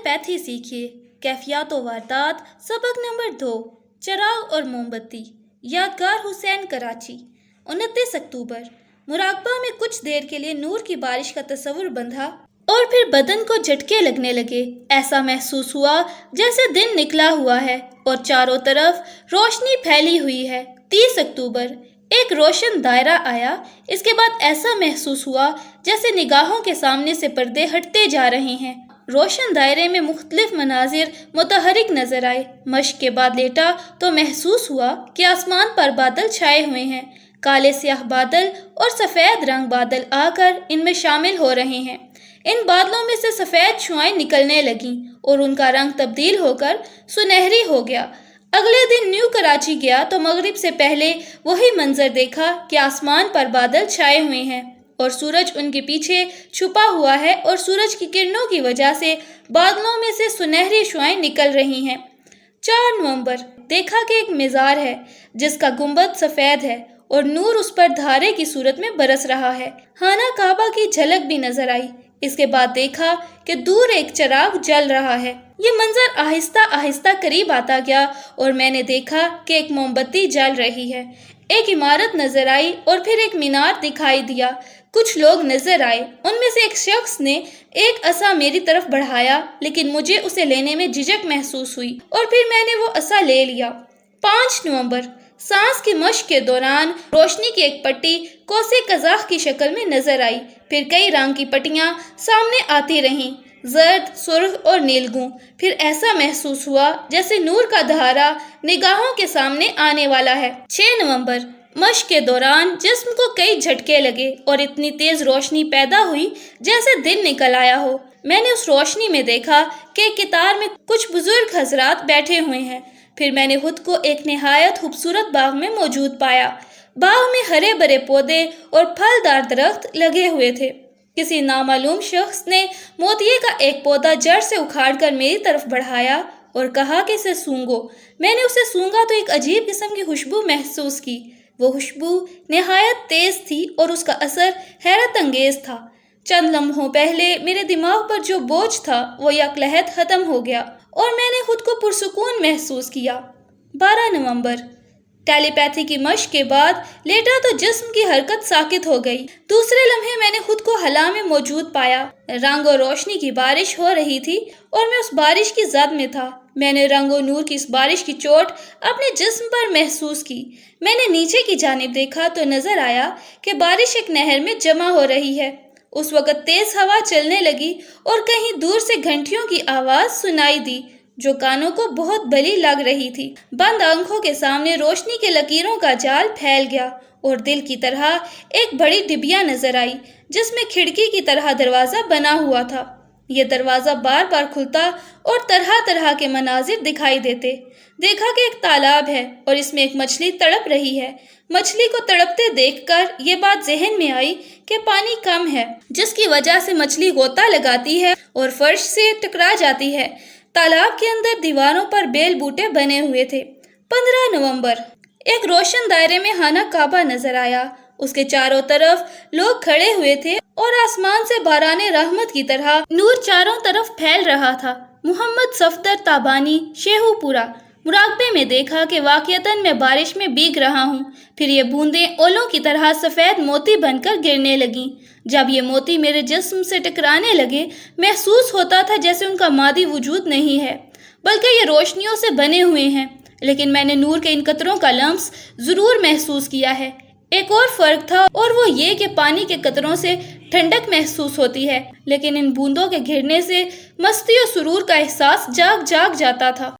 Telepathy सीखिए, कैफियत व वारदात। सबक नंबर 2, चिराग और मोमबत्ती। यादगार हुसैन, कराची। 29 अक्टूबर। मुराकबा में कुछ देर के लिए नूर की बारिश का तस्वुर बंधा और फिर बदन को झटके लगने लगे। ऐसा महसूस हुआ जैसे दिन निकला हुआ है और चारों तरफ रोशनी फैली हुई है। 30 अक्टूबर। एक रोशन दायरा आया। इसके बाद ऐसा महसूस हुआ जैसे निगाहों के सामने से पर्दे हटते जा रहे हैं। रोशन दायरे में मुख्तलिफ मनाजिर मुतहरिक नजर आए। मश्क के बाद लेटा तो महसूस हुआ कि आसमान पर बादल छाए हुए हैं। काले स्याह बादल और सफ़ेद रंग बादल आकर इनमें शामिल हो रहे हैं। इन बादलों में से सफ़ेद छुआएं निकलने लगीं और उनका रंग तब्दील होकर सुनहरी हो गया। अगले दिन न्यू कराची गया तो मगरिब से पहले वही मंजर देखा कि आसमान पर बादल छाए हुए हैं और सूरज उनके पीछे छुपा हुआ है और सूरज की किरणों की वजह से बादलों में से सुनहरी शुआएं निकल रही हैं। 4 नवंबर। देखा कि एक मीज़ार है जिसका गुंबद सफ़ेद है और नूर उस पर धारे की सूरत में बरस रहा है। खाना काबा की झलक भी नजर आई। इसके बाद देखा कि दूर एक चिराग जल रहा है। ये मंजर आहिस्ता आहिस्ता करीब आता गया और मैंने देखा कि एक मोमबत्ती जल रही है। एक इमारत नजर आई और फिर एक मीनार दिखाई दिया। कुछ लोग नजर आए। उनमें से एक शख्स ने एक असा मेरी तरफ बढ़ाया, लेकिन मुझे उसे लेने में झिझक महसूस हुई और फिर मैंने वो असा ले लिया। 5 नवंबर। सांस की मश्क के दौरान रोशनी की एक पट्टी कोसे कज़ाक की शक्ल में नजर आई। फिर कई रंग की पट्टियां सामने आती रहीं, जर्द, सुर्ख और नीलगू। फिर ऐसा महसूस हुआ जैसे नूर का धारा निगाहों के सामने आने वाला है। 6 नवंबर। मश्क के दौरान जिस्म को कई झटके लगे और इतनी तेज रोशनी पैदा हुई जैसे दिन निकल आया हो। मैंने उस रोशनी में देखा कि कितार में कुछ बुजुर्ग हजरात बैठे हुए हैं। फिर मैंने खुद को एक निहायत खूबसूरत बाग में मौजूद पाया। बाग में हरे भरे पौधे और फलदार दरख्त लगे हुए थे। किसी नामालूम शख्स ने मोतिये का एक पौधा जड़ से उखाड़कर मेरी तरफ बढ़ाया और कहा कि इसे सूंघो। मैंने उसे सूंघा तो एक अजीब किस्म की खुशबू महसूस की। वो खुशबू निहायत तेज थी और उसका असर हैरत अंगेज था। चंद लम्हों पहले मेरे दिमाग पर जो बोझ था वो यकलहत खत्म हो गया और मैंने खुद को पुरसुकून महसूस किया। 12 नवंबर। टेलीपैथी की मश्क के बाद लेटा तो जिस्म की हरकत साकित हो गई। दूसरे लम्हे मैंने खुद को हला में मौजूद पाया। रंग और रोशनी की बारिश हो रही थी और मैं उस बारिश की जद में था। मैंने रंग और नूर की इस बारिश की चोट अपने जिस्म पर महसूस की। मैंने नीचे की जानिब देखा तो नजर आया कि बारिश एक नहर में जमा हो रही है। उस वक़्त तेज हवा चलने लगी और कहीं दूर से घंटियों की आवाज सुनाई दी जो कानों को बहुत भली लग रही थी। बंद आंखों के सामने रोशनी के लकीरों का जाल फैल गया और दिल की तरह एक बड़ी डिबिया नजर आई जिसमें खिड़की की तरह दरवाज़ा बना हुआ था। यह दरवाज़ा बार बार खुलता और तरह तरह के मनाजिर दिखाई देते। देखा कि एक तालाब है और इसमें एक मछली तड़प रही है। मछली को तड़पते देखकर ये बात जहन में आई कि पानी कम है, जिसकी वजह से मछली गोता लगाती है और फर्श से टकरा जाती है। तालाब के अंदर दीवारों पर बेल बूटे बने हुए थे। 15 नवंबर। एक रोशन दायरे में खाना काबा नजर आया। उसके चारों तरफ लोग खड़े हुए थे और आसमान से बाराने रहमत की तरह नूर चारों तरफ फैल रहा था। मोहम्मद सफदर ताबानी, शेहूपुरा। मुराकबे में देखा कि वाक़ियतन मैं बारिश में भीग रहा हूँ। फिर ये बूंदें ओलों की तरह सफ़ेद मोती बनकर गिरने लगीं। जब ये मोती मेरे जिस्म से टकराने लगे महसूस होता था जैसे उनका मादी वजूद नहीं है बल्कि ये रोशनियों से बने हुए हैं। लेकिन मैंने नूर के इन कतरों का लम्स ज़रूर महसूस किया है। एक और फ़र्क था और वो ये कि पानी के कतरों से ठंडक महसूस होती है, लेकिन इन बूंदों के गिरने से मस्ती और सुरूर का एहसास जाग जाता था।